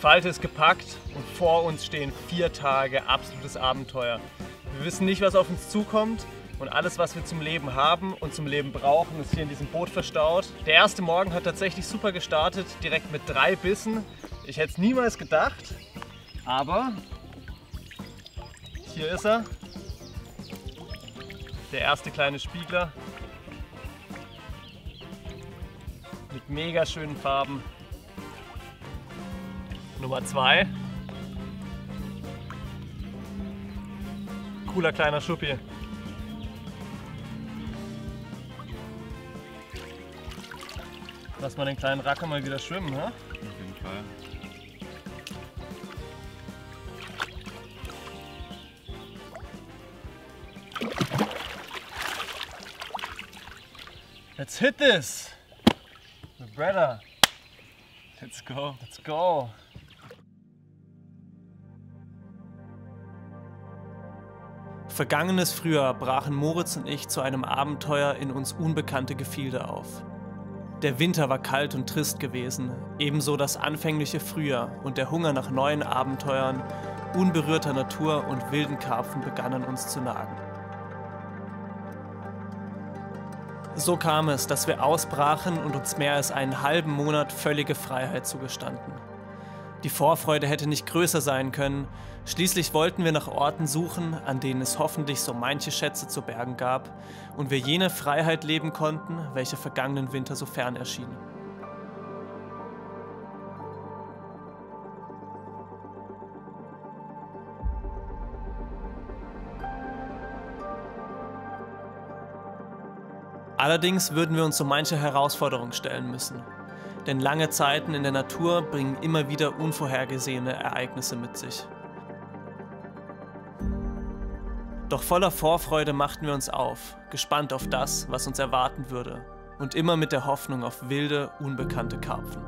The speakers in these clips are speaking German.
Falte ist gepackt und vor uns stehen 4 Tage absolutes Abenteuer. Wir wissen nicht, was auf uns zukommt und alles, was wir zum Leben haben und zum Leben brauchen, ist hier in diesem Boot verstaut. Der erste Morgen hat tatsächlich super gestartet, direkt mit 3 Bissen. Ich hätte es niemals gedacht, aber hier ist er, der erste kleine Spiegler mit mega schönen Farben. Nummer 2. Cooler kleiner Schuppi. Lass mal den kleinen Racker mal wieder schwimmen, ne? Auf jeden Fall. Let's hit this! Brother! Let's go. Let's go! Vergangenes Frühjahr brachen Moritz und ich zu einem Abenteuer in uns unbekannte Gefilde auf. Der Winter war kalt und trist gewesen, ebenso das anfängliche Frühjahr und der Hunger nach neuen Abenteuern, unberührter Natur und wilden Karpfen begannen uns zu nagen. So kam es, dass wir ausbrachen und uns mehr als einen halben Monat völlige Freiheit zugestanden. Die Vorfreude hätte nicht größer sein können, schließlich wollten wir nach Orten suchen, an denen es hoffentlich so manche Schätze zu bergen gab und wir jene Freiheit leben konnten, welche vergangenen Winter so fern erschien. Allerdings würden wir uns so manche Herausforderung stellen müssen. Denn lange Zeiten in der Natur bringen immer wieder unvorhergesehene Ereignisse mit sich. Doch voller Vorfreude machten wir uns auf, gespannt auf das, was uns erwarten würde, und immer mit der Hoffnung auf wilde, unbekannte Karpfen.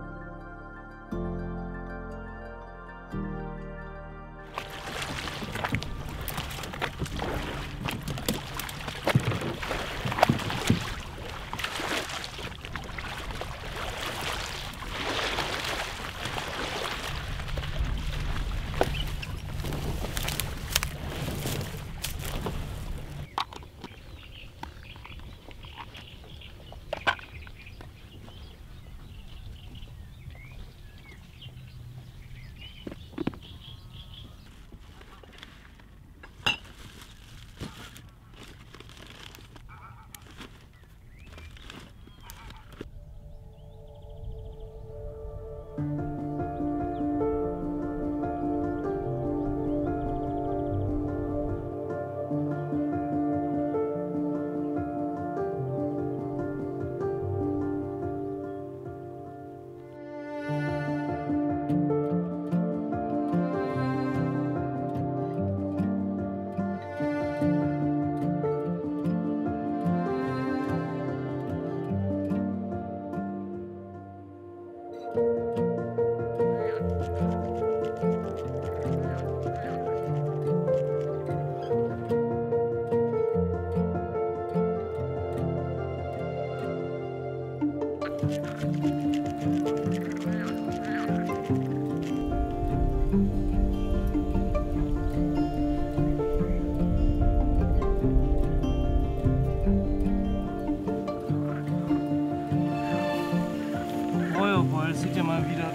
Das sieht ja mal wieder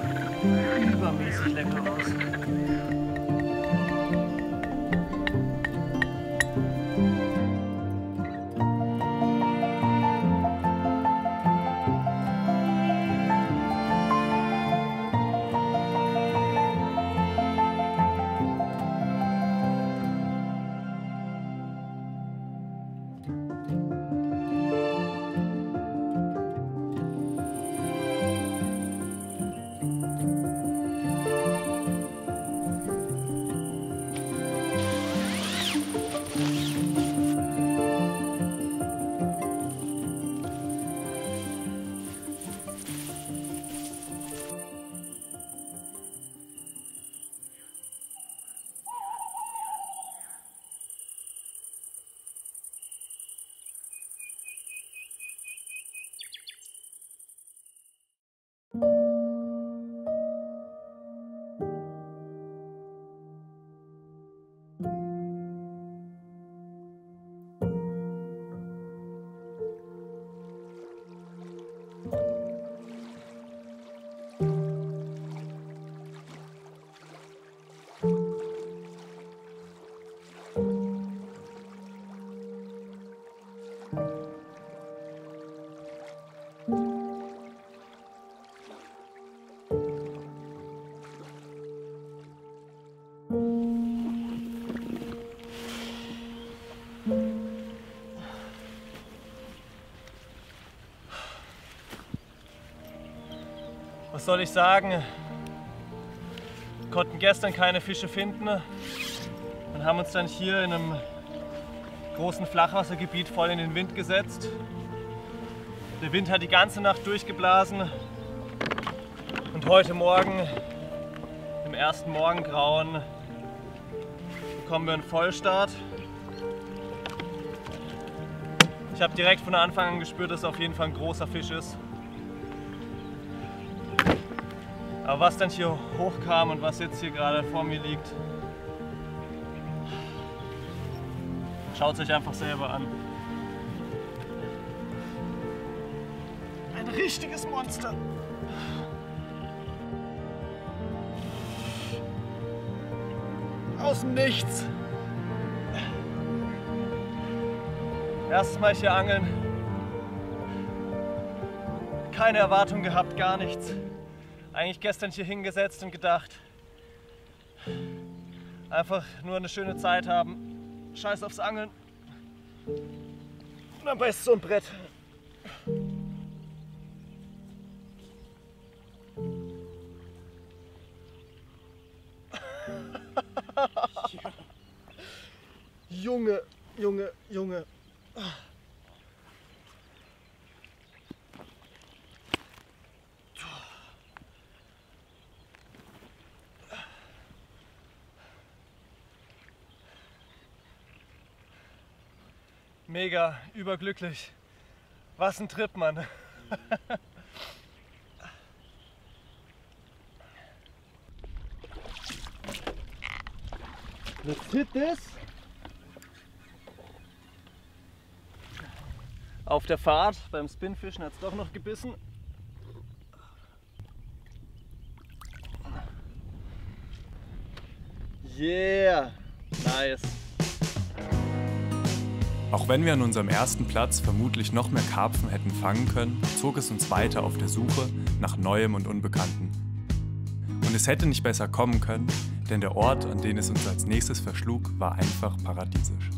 übermäßig lecker aus. Was soll ich sagen? Wir konnten gestern keine Fische finden und haben uns dann hier in einem großen Flachwassergebiet voll in den Wind gesetzt. Der Wind hat die ganze Nacht durchgeblasen und heute Morgen, im ersten Morgengrauen, bekommen wir einen Vollstart. Ich habe direkt von Anfang an gespürt, dass es auf jeden Fall ein großer Fisch ist. Aber was dann hier hochkam und was jetzt hier gerade vor mir liegt, schaut es euch einfach selber an. Ein richtiges Monster. Aus dem Nichts. Erstes Mal hier angeln. Keine Erwartung gehabt, gar nichts. Eigentlich gestern hier hingesetzt und gedacht, einfach nur eine schöne Zeit haben. Scheiß aufs Angeln. Und dann beißt so ein Brett. Junge, Junge, Junge. Mega überglücklich. Was ein Trip, Mann. Let's hit this. Auf der Fahrt beim Spinfischen hat es doch noch gebissen. Yeah, nice. Auch wenn wir an unserem ersten Platz vermutlich noch mehr Karpfen hätten fangen können, zog es uns weiter auf der Suche nach Neuem und Unbekannten. Und es hätte nicht besser kommen können, denn der Ort, an den es uns als nächstes verschlug, war einfach paradiesisch.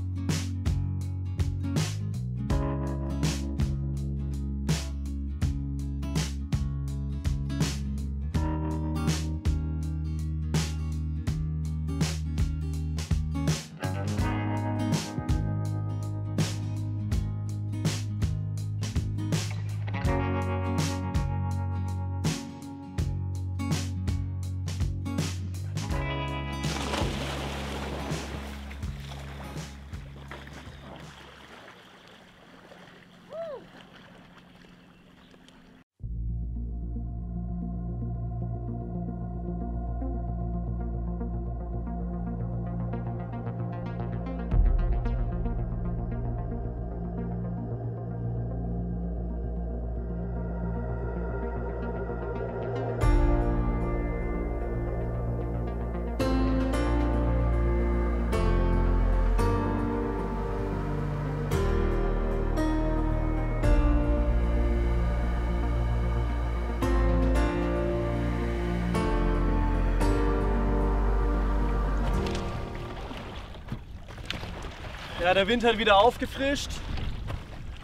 Ja, der Wind hat wieder aufgefrischt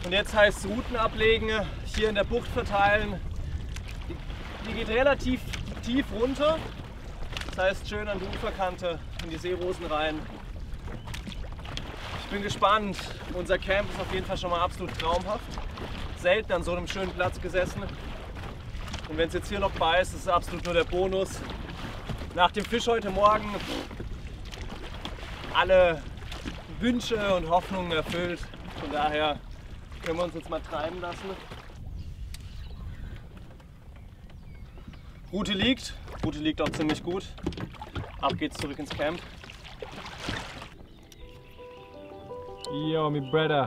und jetzt heißt es Routen ablegen, hier in der Bucht verteilen. Die geht relativ tief runter, das heißt schön an die Uferkante in die Seerosen rein. Ich bin gespannt, unser Camp ist auf jeden Fall schon mal absolut traumhaft. Selten an so einem schönen Platz gesessen und wenn es jetzt hier noch beißt, ist es absolut nur der Bonus. Nach dem Fisch heute Morgen alle Wünsche und Hoffnungen erfüllt. Von daher können wir uns jetzt mal treiben lassen. Route liegt auch ziemlich gut. Ab geht's zurück ins Camp. Yo, me brother,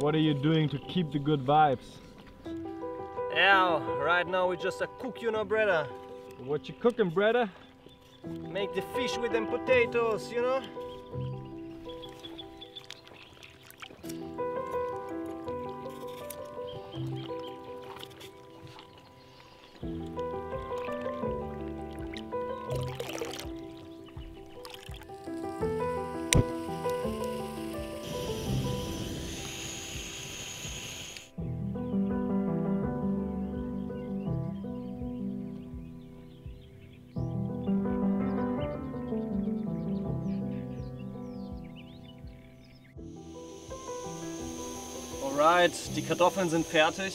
what are you doing to keep the good vibes? Yeah, right now we just cook, you know, brother. What you cooking, brother? Make the fish with them potatoes, you know. soweit, die Kartoffeln sind fertig.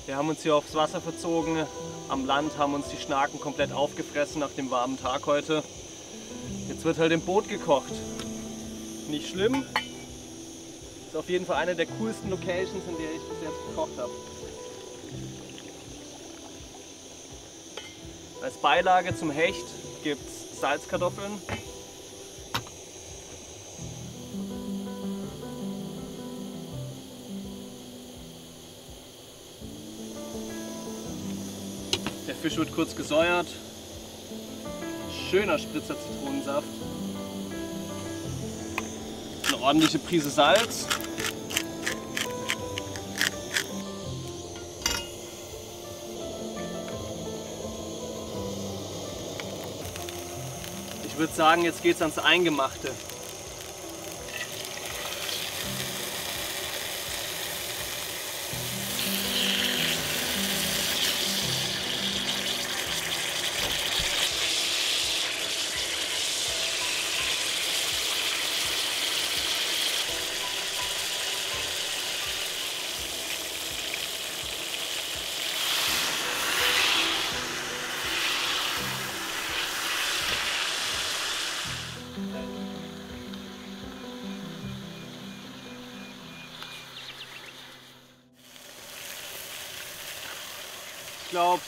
Wir haben uns hier aufs Wasser verzogen. Am Land haben uns die Schnaken komplett aufgefressen nach dem warmen Tag heute. Jetzt wird halt im Boot gekocht. Nicht schlimm. Ist auf jeden Fall eine der coolsten Locations, in der ich bis jetzt gekocht habe. Als Beilage zum Hecht gibt es Salzkartoffeln. Der Fisch wird kurz gesäuert. Schöner Spritzer Zitronensaft. Eine ordentliche Prise Salz. Ich würde sagen, jetzt geht's ans Eingemachte. Ich glaube,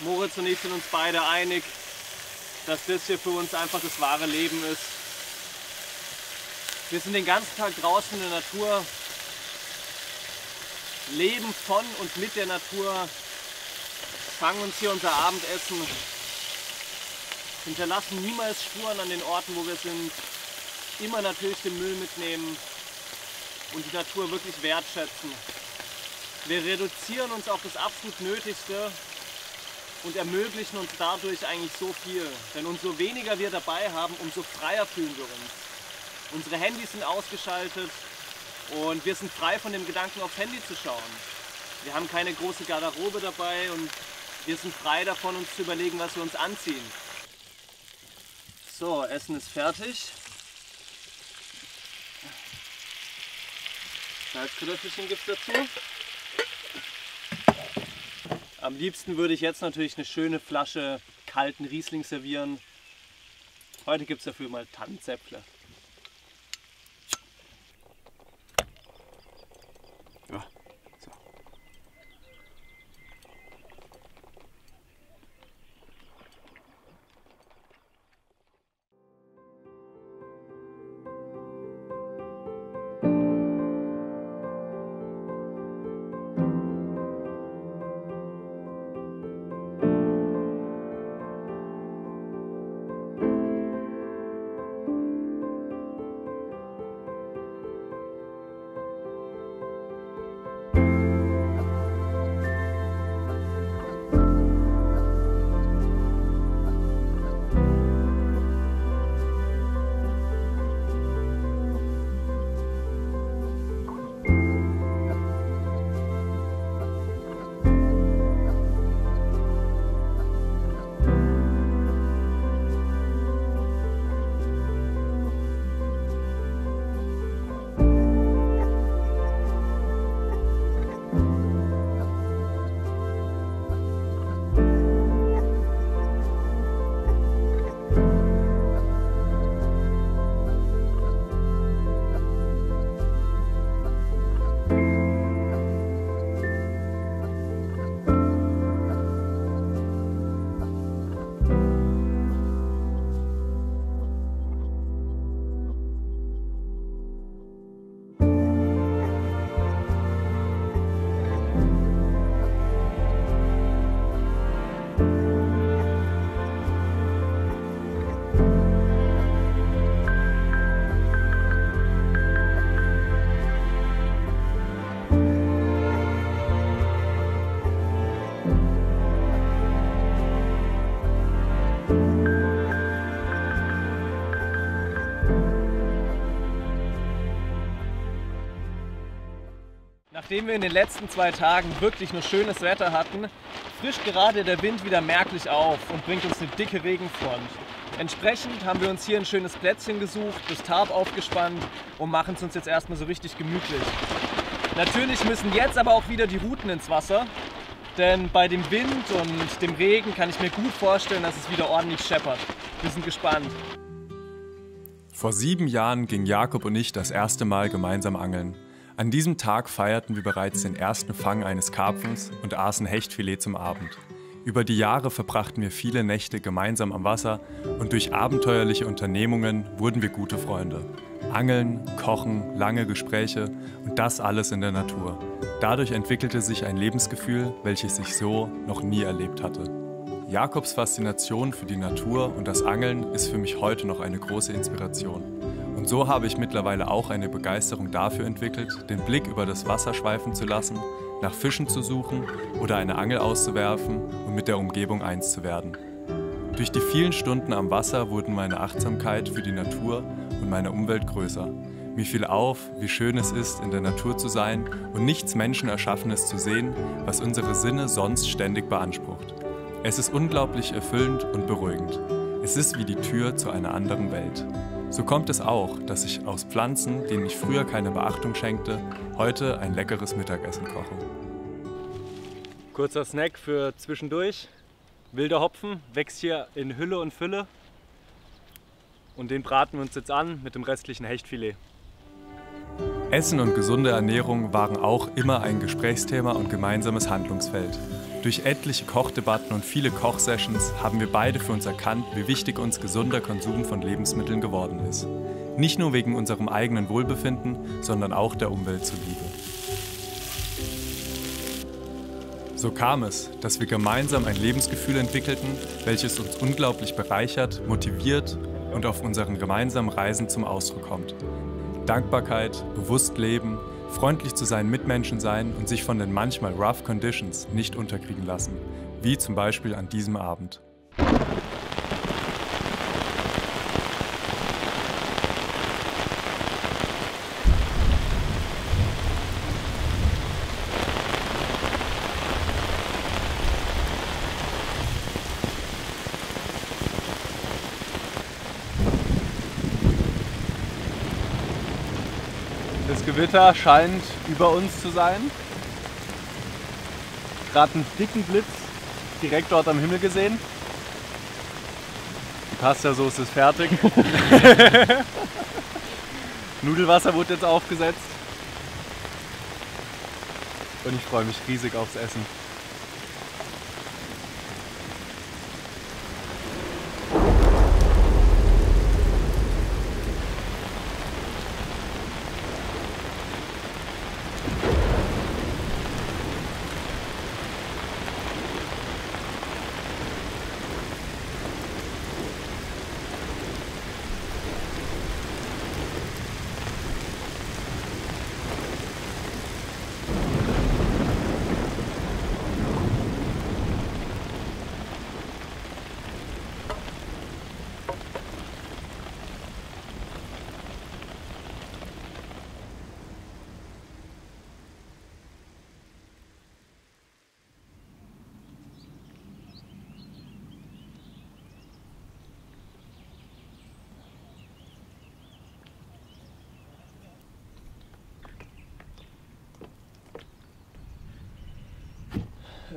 Moritz und ich sind uns beide einig, dass das hier für uns einfach das wahre Leben ist. Wir sind den ganzen Tag draußen in der Natur, leben von und mit der Natur, fangen uns hier unser Abendessen, hinterlassen niemals Spuren an den Orten, wo wir sind, immer natürlich den Müll mitnehmen und die Natur wirklich wertschätzen. Wir reduzieren uns auf das absolut Nötigste und ermöglichen uns dadurch eigentlich so viel. Denn umso weniger wir dabei haben, umso freier fühlen wir uns. Unsere Handys sind ausgeschaltet und wir sind frei von dem Gedanken, aufs Handy zu schauen. Wir haben keine große Garderobe dabei und wir sind frei davon, uns zu überlegen, was wir uns anziehen. So, Essen ist fertig. Salzkartoffelchen gibt es dazu. Am liebsten würde ich jetzt natürlich eine schöne Flasche kalten Riesling servieren. Heute gibt es dafür mal Tannenzäpfle. Ja, so. Nachdem wir in den letzten 2 Tagen wirklich nur schönes Wetter hatten, frischt gerade der Wind wieder merklich auf und bringt uns eine dicke Regenfront. Entsprechend haben wir uns hier ein schönes Plätzchen gesucht, das Tarp aufgespannt und machen es uns jetzt erstmal so richtig gemütlich. Natürlich müssen jetzt aber auch wieder die Ruten ins Wasser, denn bei dem Wind und dem Regen kann ich mir gut vorstellen, dass es wieder ordentlich scheppert. Wir sind gespannt. Vor 7 Jahren gingen Jakob und ich das erste Mal gemeinsam angeln. An diesem Tag feierten wir bereits den ersten Fang eines Karpfens und aßen Hechtfilet zum Abend. Über die Jahre verbrachten wir viele Nächte gemeinsam am Wasser und durch abenteuerliche Unternehmungen wurden wir gute Freunde. Angeln, Kochen, lange Gespräche und das alles in der Natur. Dadurch entwickelte sich ein Lebensgefühl, welches ich so noch nie erlebt hatte. Jakobs Faszination für die Natur und das Angeln ist für mich heute noch eine große Inspiration. Und so habe ich mittlerweile auch eine Begeisterung dafür entwickelt, den Blick über das Wasser schweifen zu lassen, nach Fischen zu suchen oder eine Angel auszuwerfen und mit der Umgebung eins zu werden. Durch die vielen Stunden am Wasser wurden meine Achtsamkeit für die Natur und meine Umwelt größer. Mir fiel auf, wie schön es ist, in der Natur zu sein und nichts Menschenerschaffenes zu sehen, was unsere Sinne sonst ständig beansprucht. Es ist unglaublich erfüllend und beruhigend. Es ist wie die Tür zu einer anderen Welt. So kommt es auch, dass ich aus Pflanzen, denen ich früher keine Beachtung schenkte, heute ein leckeres Mittagessen koche. Kurzer Snack für zwischendurch. Wilder Hopfen wächst hier in Hülle und Fülle. Und den braten wir uns jetzt an mit dem restlichen Hechtfilet. Essen und gesunde Ernährung waren auch immer ein Gesprächsthema und gemeinsames Handlungsfeld. Durch etliche Kochdebatten und viele Kochsessions haben wir beide für uns erkannt, wie wichtig uns gesunder Konsum von Lebensmitteln geworden ist. Nicht nur wegen unserem eigenen Wohlbefinden, sondern auch der Umwelt zuliebe. So kam es, dass wir gemeinsam ein Lebensgefühl entwickelten, welches uns unglaublich bereichert, motiviert und auf unseren gemeinsamen Reisen zum Ausdruck kommt. Dankbarkeit, bewusst leben, freundlich zu seinen Mitmenschen sein und sich von den manchmal rough conditions nicht unterkriegen lassen, wie zum Beispiel an diesem Abend. Das Gewitter scheint über uns zu sein. Gerade einen dicken Blitz direkt dort am Himmel gesehen. Die Pasta-Soße ist fertig. Nudelwasser wurde jetzt aufgesetzt. Und ich freue mich riesig aufs Essen.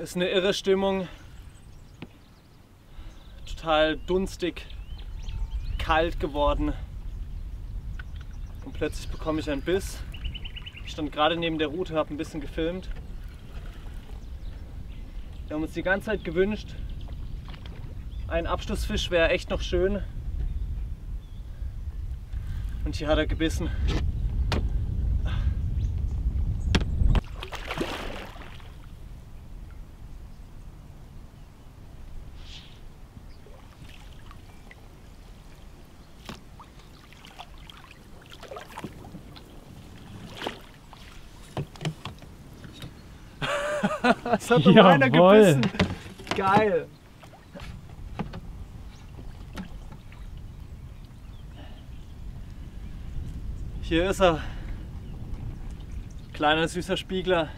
Ist eine irre Stimmung, total dunstig, kalt geworden und plötzlich bekomme ich einen Biss. Ich stand gerade neben der Route, habe ein bisschen gefilmt. Wir haben uns die ganze Zeit gewünscht, ein Abschlussfisch wäre echt noch schön und hier hat er gebissen. Das hat doch einer gebissen. Geil. Hier ist er. Kleiner süßer Spiegler.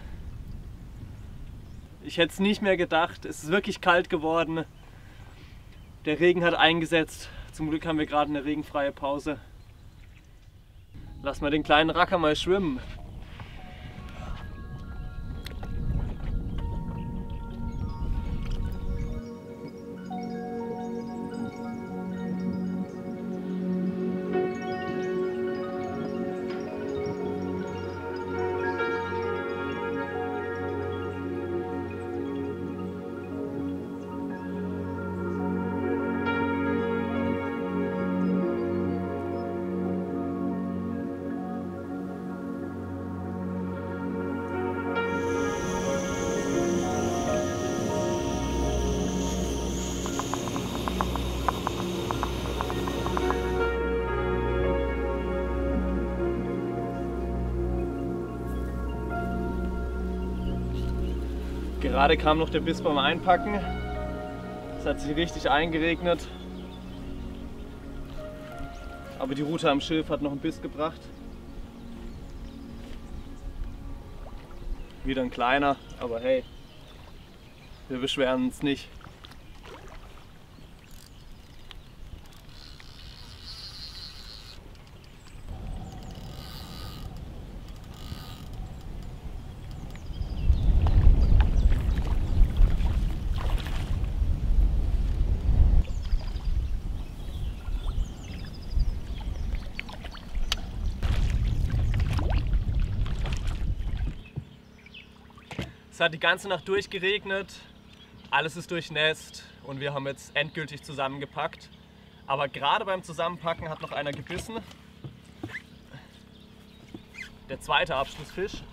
Ich hätte es nicht mehr gedacht. Es ist wirklich kalt geworden. Der Regen hat eingesetzt. Zum Glück haben wir gerade eine regenfreie Pause. Lass mal den kleinen Racker mal schwimmen. Gerade kam noch der Biss beim Einpacken. Es hat sich richtig eingeregnet. Aber die Rute am Schilf hat noch einen Biss gebracht. Wieder ein kleiner, aber hey, wir beschweren uns nicht. Es hat die ganze Nacht durchgeregnet, alles ist durchnässt und wir haben jetzt endgültig zusammengepackt. Aber gerade beim Zusammenpacken hat noch einer gebissen. Der zweite Abschlussfisch.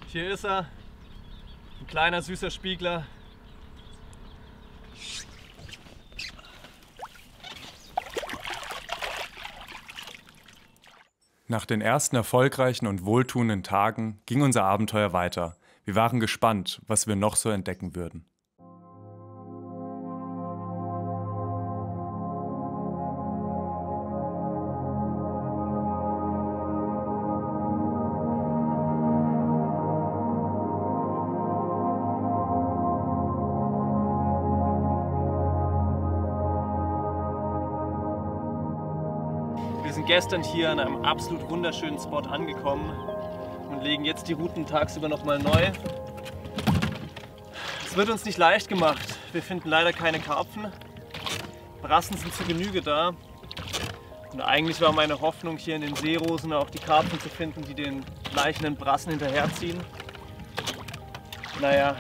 Hier ist er, ein kleiner süßer Spiegler. Nach den ersten erfolgreichen und wohltuenden Tagen ging unser Abenteuer weiter. Wir waren gespannt, was wir noch so entdecken würden. Wir sind gestern hier an einem absolut wunderschönen Spot angekommen und legen jetzt die Routen tagsüber nochmal neu. Es wird uns nicht leicht gemacht. Wir finden leider keine Karpfen. Brassen sind zu Genüge da. Und eigentlich war meine Hoffnung, hier in den Seerosen auch die Karpfen zu finden, die den schleichenden Brassen hinterherziehen. Naja.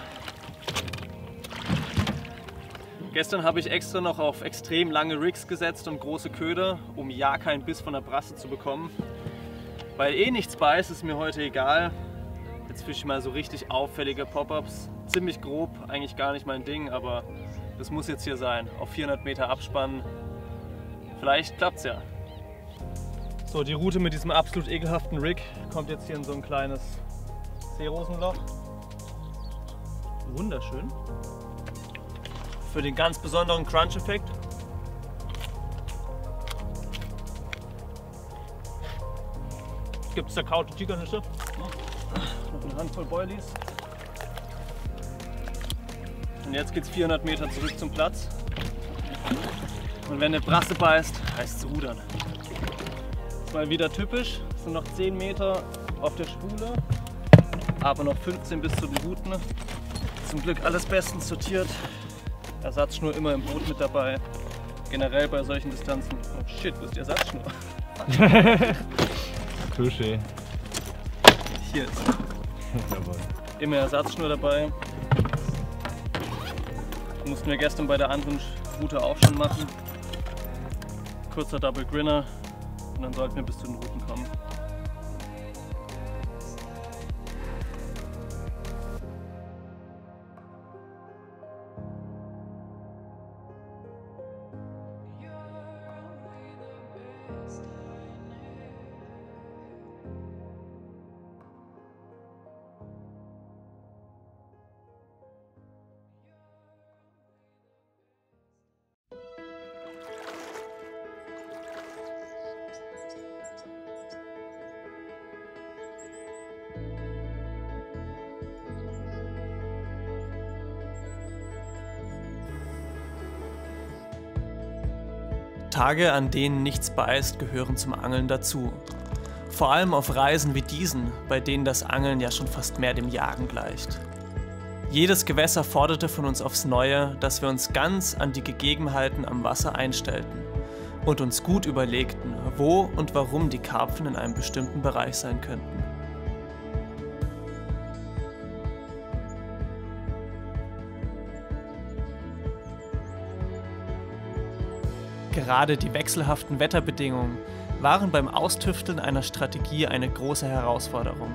Gestern habe ich extra noch auf extrem lange Rigs gesetzt und große Köder, um ja keinen Biss von der Brasse zu bekommen. Weil eh nichts beißt, ist mir heute egal. Jetzt fische ich mal so richtig auffällige Pop-Ups. Ziemlich grob, eigentlich gar nicht mein Ding, aber das muss jetzt hier sein. Auf 400 Meter Abspann. Vielleicht klappt's ja. So, die Route mit diesem absolut ekelhaften Rig kommt jetzt hier in so ein kleines Seerosenloch. Wunderschön. Für den ganz besonderen Crunch-Effekt. Gibt es zerkaute Tigernüsse. Noch eine Handvoll Boilies. Und jetzt geht es 400 Meter zurück zum Platz. Und wenn eine Brasse beißt, heißt es rudern. Das ist mal wieder typisch. Es sind noch 10 Meter auf der Spule, aber noch 15 bis zu den Routen. Zum Glück alles bestens sortiert. Ersatzschnur immer im Boot mit dabei. Generell bei solchen Distanzen. Oh shit, wo ist die Ersatzschnur? Touché. Hier ist sie. Jawohl. Immer Ersatzschnur dabei. Mussten wir gestern bei der anderen Route auch schon machen. Kurzer Double Grinner und dann sollten wir bis zu den Routen kommen. Tage, an denen nichts beißt, gehören zum Angeln dazu. Vor allem auf Reisen wie diesen, bei denen das Angeln ja schon fast mehr dem Jagen gleicht. Jedes Gewässer forderte von uns aufs Neue, dass wir uns ganz an die Gegebenheiten am Wasser einstellten und uns gut überlegten, wo und warum die Karpfen in einem bestimmten Bereich sein könnten. Gerade die wechselhaften Wetterbedingungen waren beim Austüfteln einer Strategie eine große Herausforderung.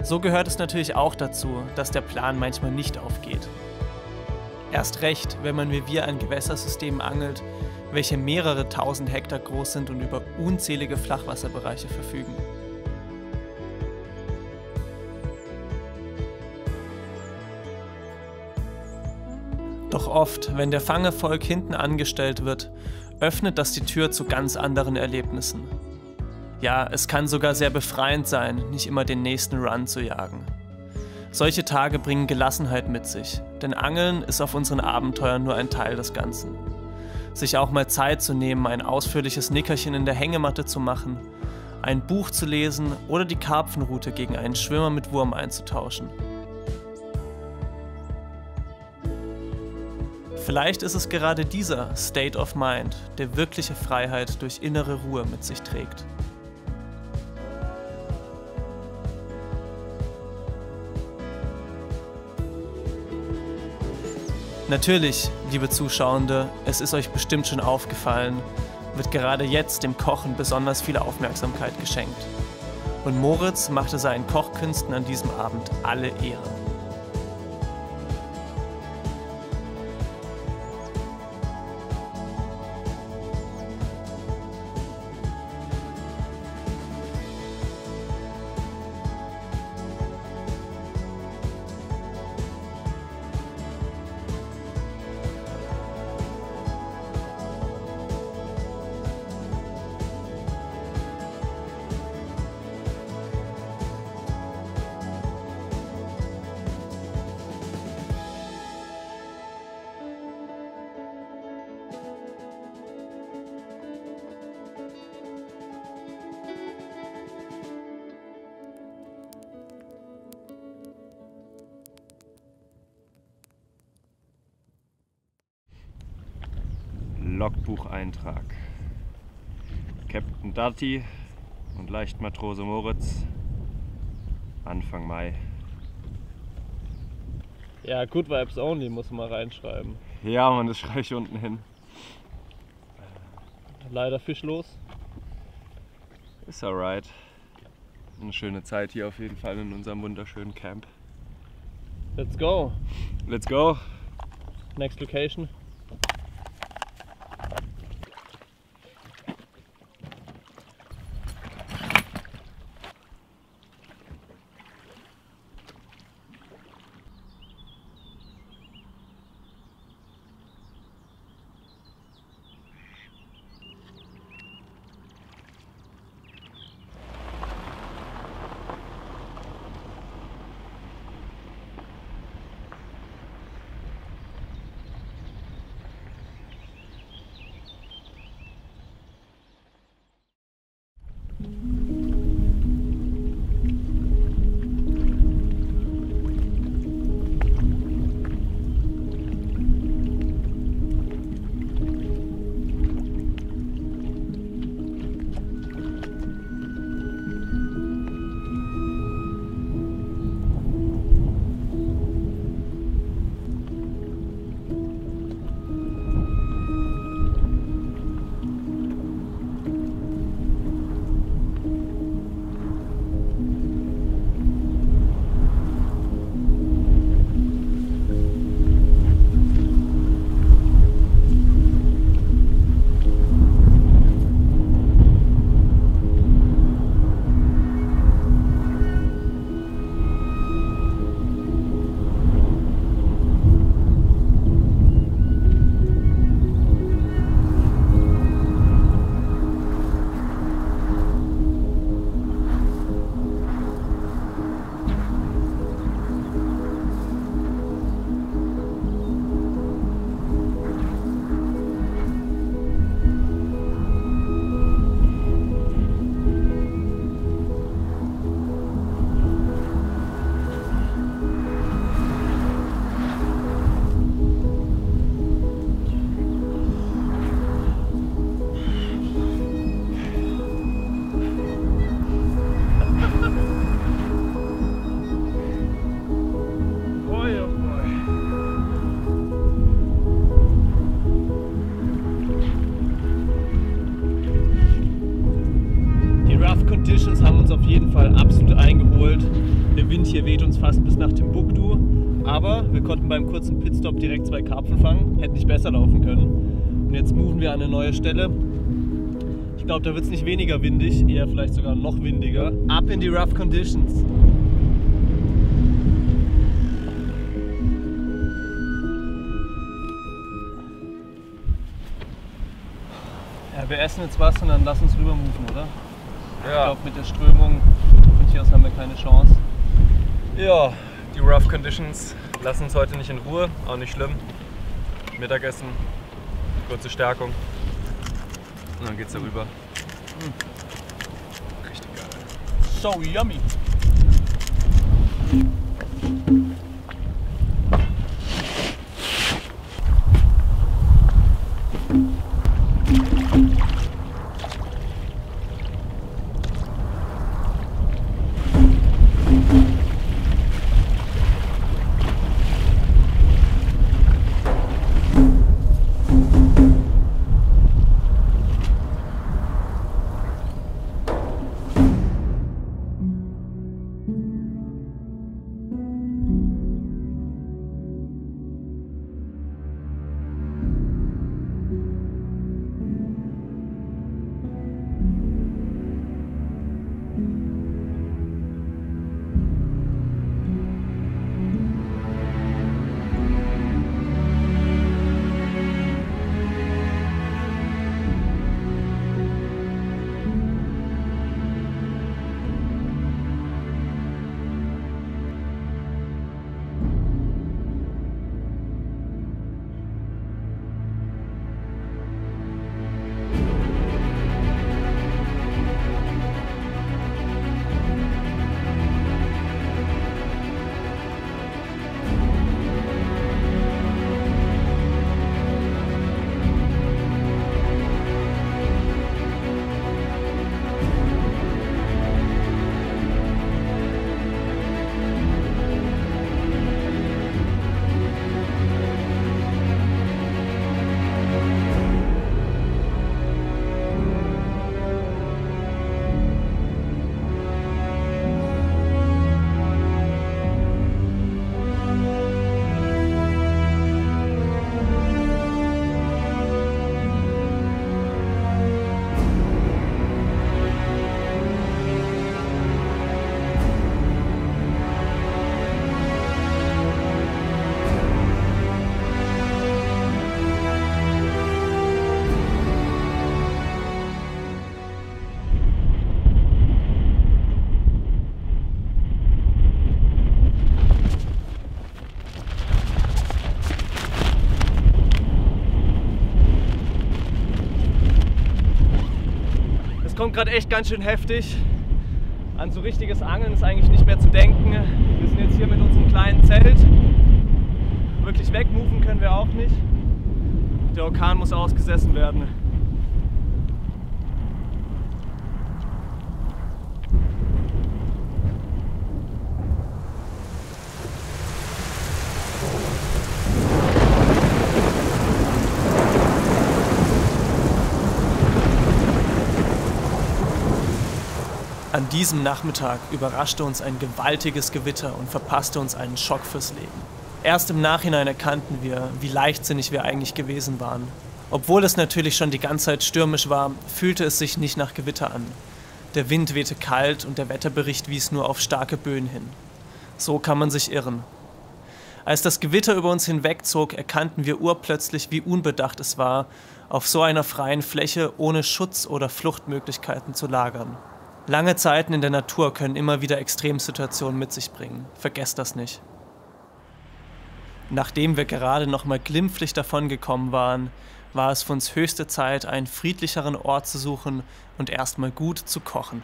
So gehört es natürlich auch dazu, dass der Plan manchmal nicht aufgeht. Erst recht, wenn man wie wir an Gewässersystemen angelt, welche mehrere tausend Hektar groß sind und über unzählige Flachwasserbereiche verfügen. Doch oft, wenn der Fangerfolg hinten angestellt wird, öffnet das die Tür zu ganz anderen Erlebnissen. Ja, es kann sogar sehr befreiend sein, nicht immer den nächsten Run zu jagen. Solche Tage bringen Gelassenheit mit sich, denn Angeln ist auf unseren Abenteuern nur ein Teil des Ganzen. Sich auch mal Zeit zu nehmen, ein ausführliches Nickerchen in der Hängematte zu machen, ein Buch zu lesen oder die Karpfenrute gegen einen Schwimmer mit Wurm einzutauschen. Vielleicht ist es gerade dieser State of Mind, der wirkliche Freiheit durch innere Ruhe mit sich trägt. Natürlich, liebe Zuschauende, es ist euch bestimmt schon aufgefallen, wird gerade jetzt dem Kochen besonders viel Aufmerksamkeit geschenkt. Und Moritz machte seinen Kochkünsten an diesem Abend alle Ehre. Logbucheintrag. Captain Darty und Leichtmatrose Moritz, Anfang Mai. Ja, Good Vibes Only muss man reinschreiben. Ja, Mann, das schreibe ich unten hin. Leider fischlos. Ist alright. Eine schöne Zeit hier auf jeden Fall in unserem wunderschönen Camp. Let's go. Let's go. Next location. fast bis nach Timbuktu. Aber wir konnten beim kurzen Pitstop direkt 2 Karpfen fangen. Hätte nicht besser laufen können. Und jetzt moven wir an eine neue Stelle. Ich glaube, da wird es nicht weniger windig, eher vielleicht sogar noch windiger. Ab in die Rough Conditions. Ja, wir essen jetzt was und dann lass uns rüber moven, oder? Ja. Ich glaube, mit der Strömung von hier aus haben wir keine Chance. Ja, die Rough Conditions lassen uns heute nicht in Ruhe, auch nicht schlimm. Mittagessen, kurze Stärkung und dann geht's da rüber. Richtig geil. So yummy! Es kommt gerade echt ganz schön heftig. An so richtiges Angeln ist eigentlich nicht mehr zu denken. Wir sind jetzt hier mit unserem kleinen Zelt. Wirklich wegmoven können wir auch nicht. Der Orkan muss ausgesessen werden. An diesem Nachmittag überraschte uns ein gewaltiges Gewitter und verpasste uns einen Schock fürs Leben. Erst im Nachhinein erkannten wir, wie leichtsinnig wir eigentlich gewesen waren. Obwohl es natürlich schon die ganze Zeit stürmisch war, fühlte es sich nicht nach Gewitter an. Der Wind wehte kalt und der Wetterbericht wies nur auf starke Böen hin. So kann man sich irren. Als das Gewitter über uns hinwegzog, erkannten wir urplötzlich, wie unbedacht es war, auf so einer freien Fläche ohne Schutz oder Fluchtmöglichkeiten zu lagern. Lange Zeiten in der Natur können immer wieder Extremsituationen mit sich bringen. Vergesst das nicht. Nachdem wir gerade noch mal glimpflich davongekommen waren, war es für uns höchste Zeit, einen friedlicheren Ort zu suchen und erstmal gut zu kochen.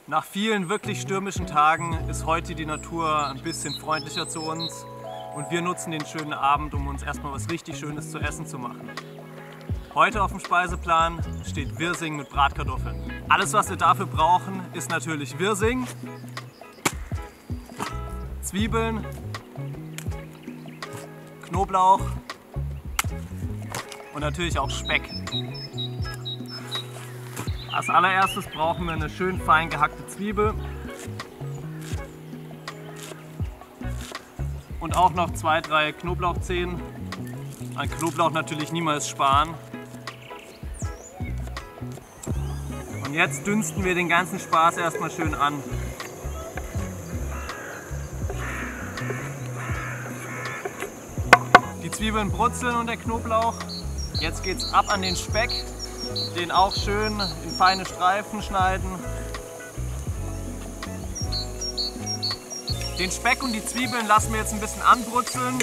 Nach vielen wirklich stürmischen Tagen ist heute die Natur ein bisschen freundlicher zu uns. und wir nutzen den schönen Abend, um uns erstmal was richtig Schönes zu essen zu machen. Heute auf dem Speiseplan steht Wirsing mit Bratkartoffeln. Alles, was wir dafür brauchen, ist natürlich Wirsing, Zwiebeln, Knoblauch und natürlich auch Speck. Als allererstes brauchen wir eine schön fein gehackte Zwiebel und auch noch 2-3 Knoblauchzehen. An Knoblauch natürlich niemals sparen. Und jetzt dünsten wir den ganzen Spaß erstmal schön an. Die Zwiebeln brutzeln und der Knoblauch. Jetzt geht's ab an den Speck. Den auch schön in feine Streifen schneiden. Den Speck und die Zwiebeln lassen wir jetzt ein bisschen anbrutzeln.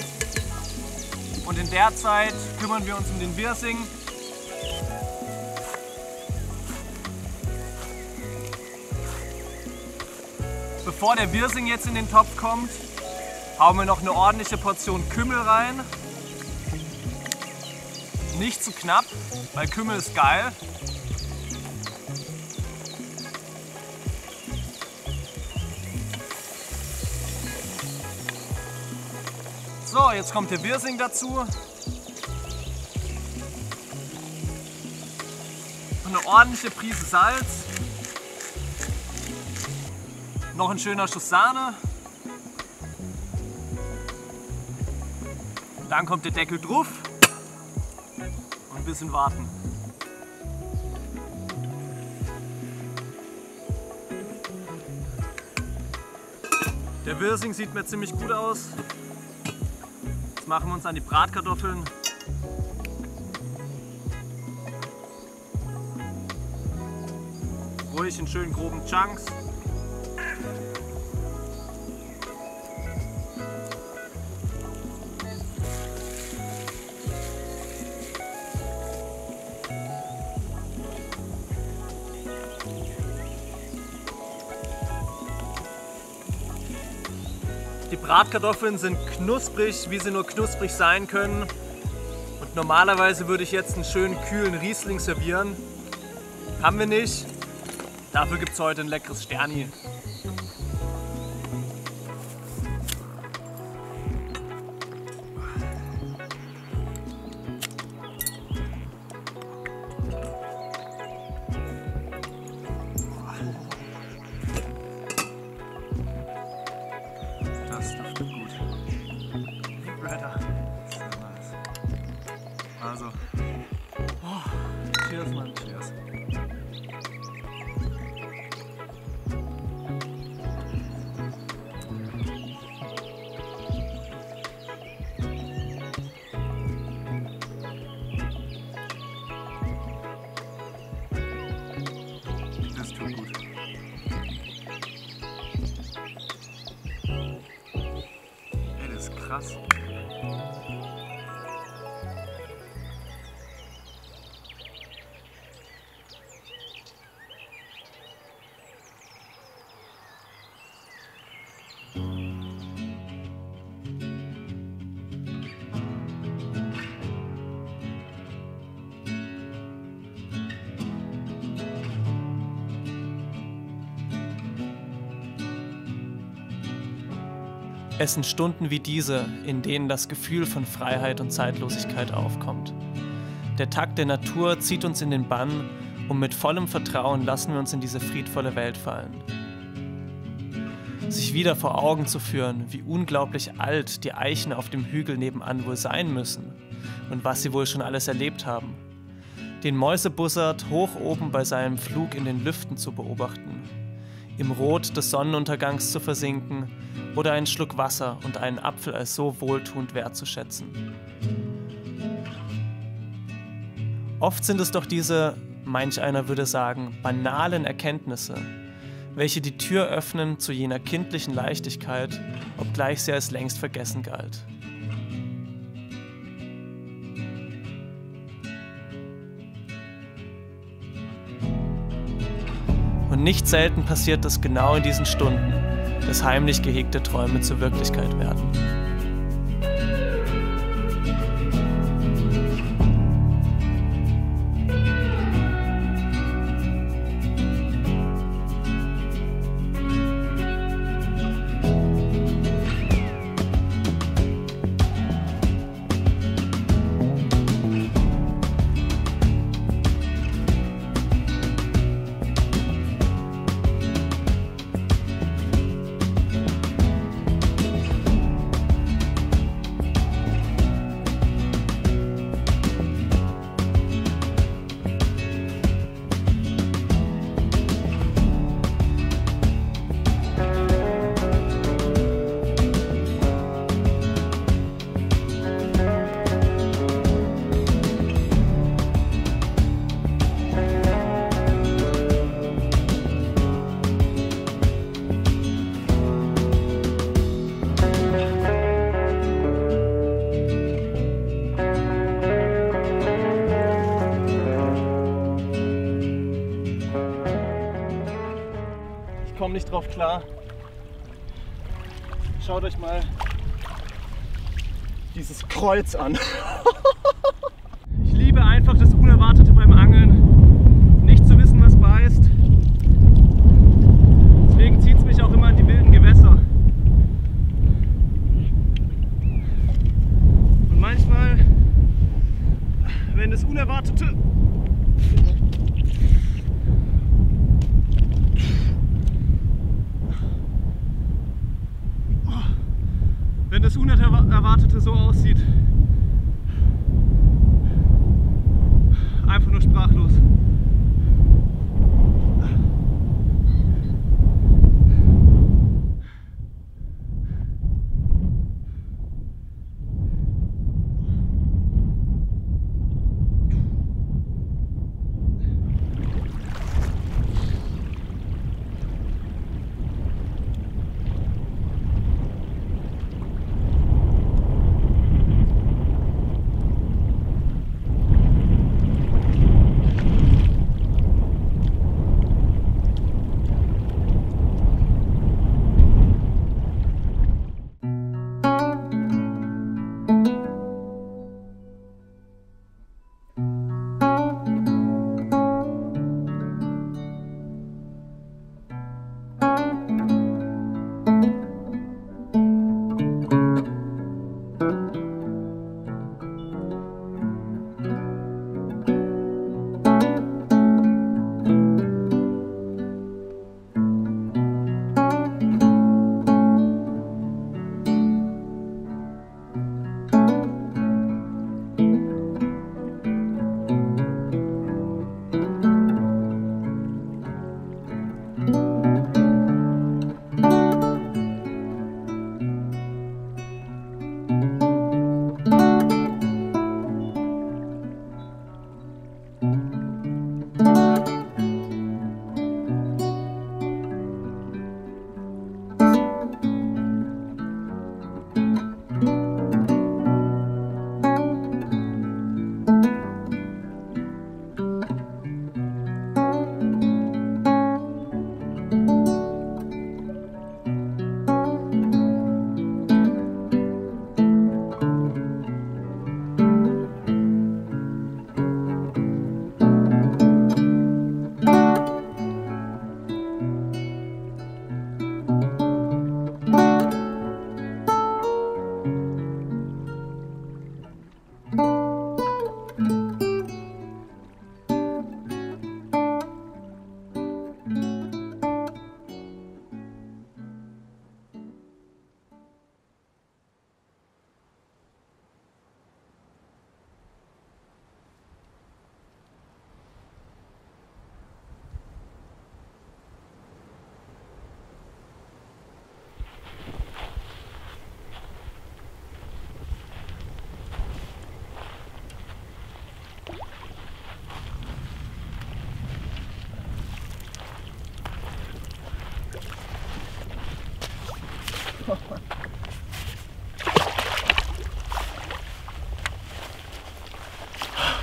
Und in der Zeit kümmern wir uns um den Wirsing. Bevor der Wirsing jetzt in den Topf kommt, hauen wir noch eine ordentliche Portion Kümmel rein. Nicht zu knapp, weil Kümmel ist geil. So, jetzt kommt der Wirsing dazu. Eine ordentliche Prise Salz. Noch ein schöner Schuss Sahne. Dann kommt der Deckel drauf. Und ein bisschen warten. Der Wirsing sieht mir ziemlich gut aus. Jetzt machen wir uns an die Bratkartoffeln. Ruhig in schönen groben Chunks. Die Bratkartoffeln sind knusprig, wie sie nur knusprig sein können. Und normalerweise würde ich jetzt einen schönen kühlen Riesling servieren. Haben wir nicht. Dafür gibt es heute ein leckeres Sterni. Das duftet gut. Brother. Sehr nice. Also, Cheers, Mann. cheers. Das tut gut. Ey, das ist krass. Es sind Stunden wie diese, in denen das Gefühl von Freiheit und Zeitlosigkeit aufkommt. Der Takt der Natur zieht uns in den Bann und mit vollem Vertrauen lassen wir uns in diese friedvolle Welt fallen. Sich wieder vor Augen zu führen, wie unglaublich alt die Eichen auf dem Hügel nebenan wohl sein müssen und was sie wohl schon alles erlebt haben. Den Mäusebussard hoch oben bei seinem Flug in den Lüften zu beobachten, im Rot des Sonnenuntergangs zu versinken oder einen Schluck Wasser und einen Apfel als so wohltuend wertzuschätzen. Oft sind es doch diese, manch einer würde sagen, banalen Erkenntnisse, welche die Tür öffnen zu jener kindlichen Leichtigkeit, obgleich sie als längst vergessen galt. Und nicht selten passiert es genau in diesen Stunden, dass heimlich gehegte Träume zur Wirklichkeit werden. komme nicht drauf klar. Schaut euch mal dieses Kreuz an. Ich liebe einfach das Unerwartete beim Angeln. Nicht zu wissen, was beißt. Deswegen zieht es mich auch immer in die wilden Gewässer. Und manchmal, wenn das Unerwartete so aussieht, einfach nur sprachlos.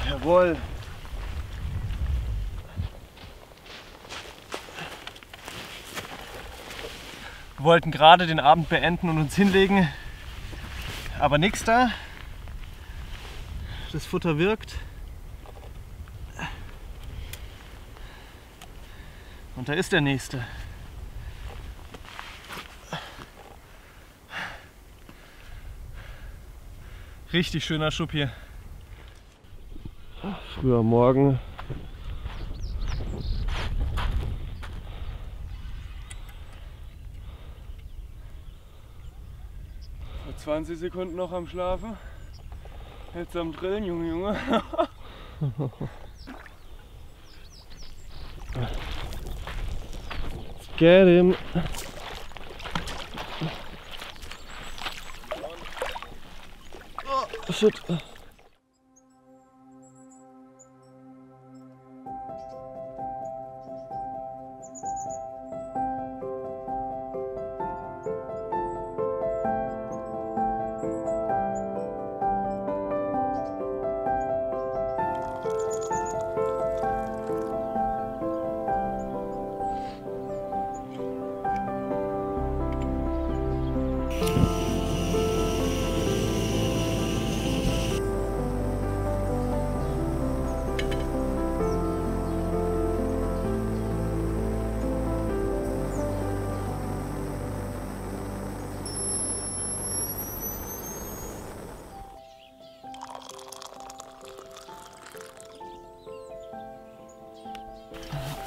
Jawohl. Wir wollten gerade den Abend beenden und uns hinlegen, aber nichts da. Das Futter wirkt. Und da ist der nächste. Richtig schöner Schub hier. Früh am Morgen. Vor 20 Sekunden noch am Schlafen. Jetzt am Drillen, Junge. Get him. Oh, shit.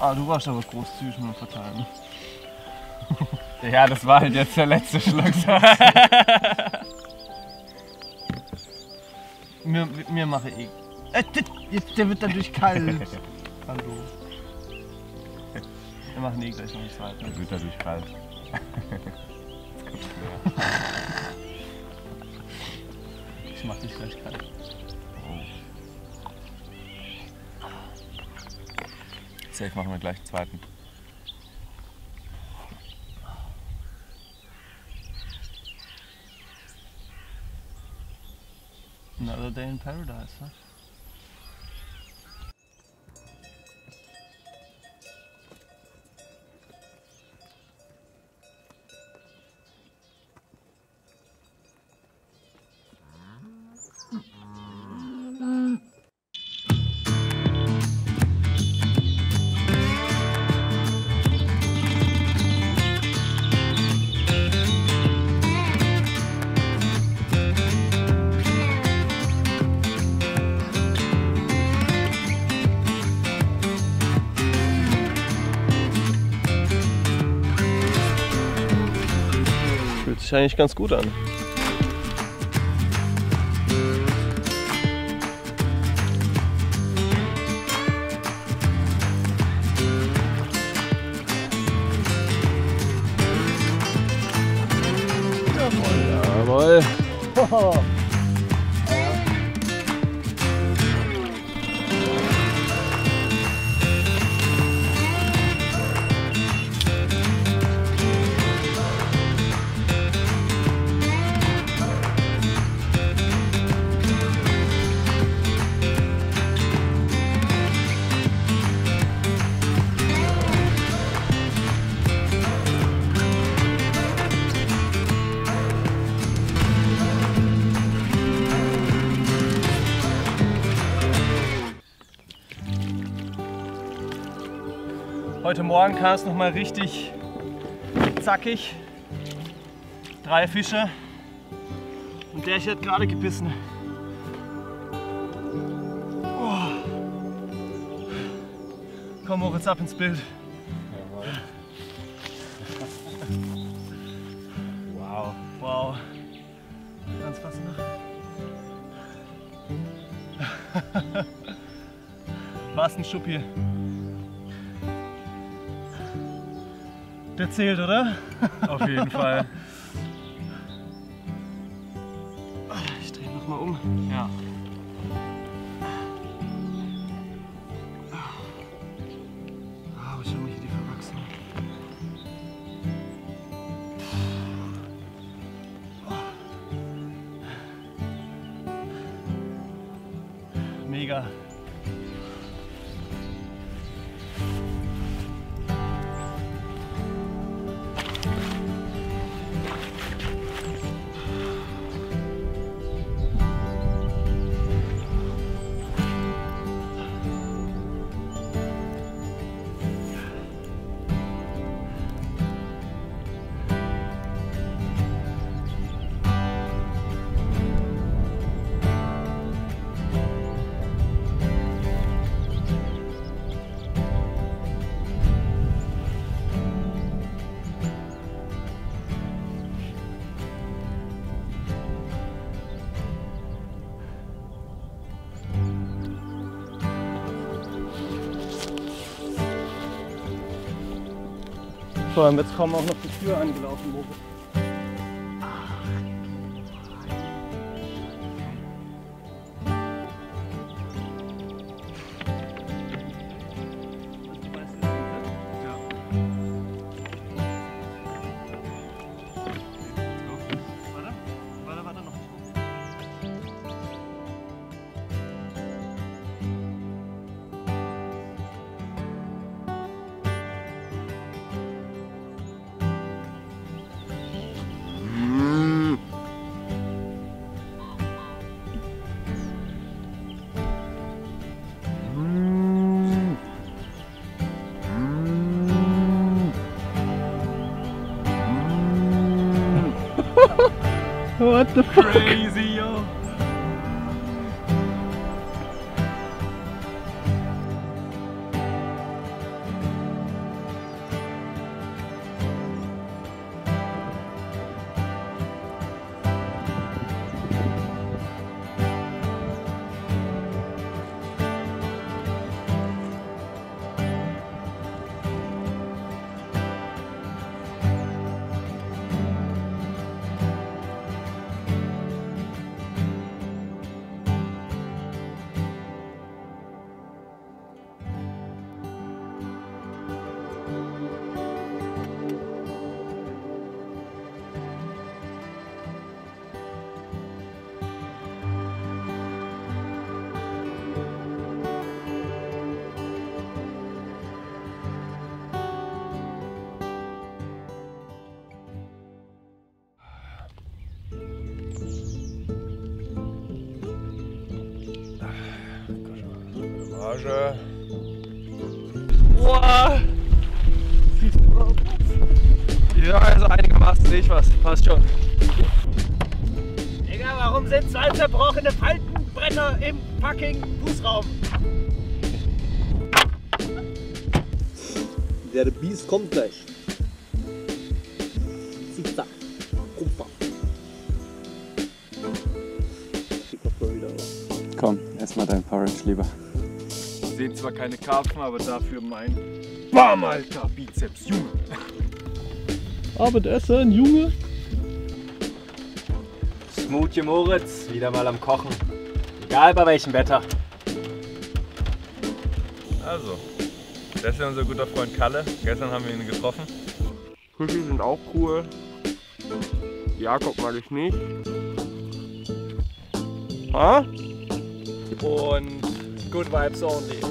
Ah, du warst aber großzügig mit dem Verteilen. Ja, das war halt jetzt der letzte Schluck. mir mache ich. Jetzt, der wird dadurch kalt. Hallo. Wir machen gleich noch einen zweiten. Der wird dadurch kalt. Jetzt kommt's mehr. Ich mach dich gleich kalt. Safe machen wir gleich einen zweiten. Another day in paradise, huh? Fühlt sich eigentlich ganz gut an. Jawohl, jawohl. Heute Morgen kam es noch mal richtig zackig. 3 Fische und der hier hat gerade gebissen. Oh. Komm Moritz, ab ins Bild. Wow. Wow. Ganz fast noch. Was ein Schuppi. Der zählt, oder? Auf jeden Fall. Ich drehe noch mal um. Ja. Ah, aber schau mal hier die Verwachsenen. Mega. So, und jetzt kommen auch noch die Tür angelaufen, Moritz. What the fuck? Crazy, yo! Asche. Boah! Ja, also einigermaßen sehe ich was. Passt schon. Digga, warum sind 2 zerbrochene Faltenbretter im fucking Fußraum? Der Biest kommt gleich. Zickzack. Kupfer. Komm, ess mal dein Porridge lieber. Ich sehe zwar keine Karpfen, aber dafür mein Bam, Alter, Bizeps, Junge. Abendessen, Junge. Smoothie Moritz, wieder mal am Kochen. Egal bei welchem Wetter. Also, das ist ja unser guter Freund Kalle. Gestern haben wir ihn getroffen. Fische sind auch cool. Jakob mag ich nicht. Ha? Und Good Vibes only.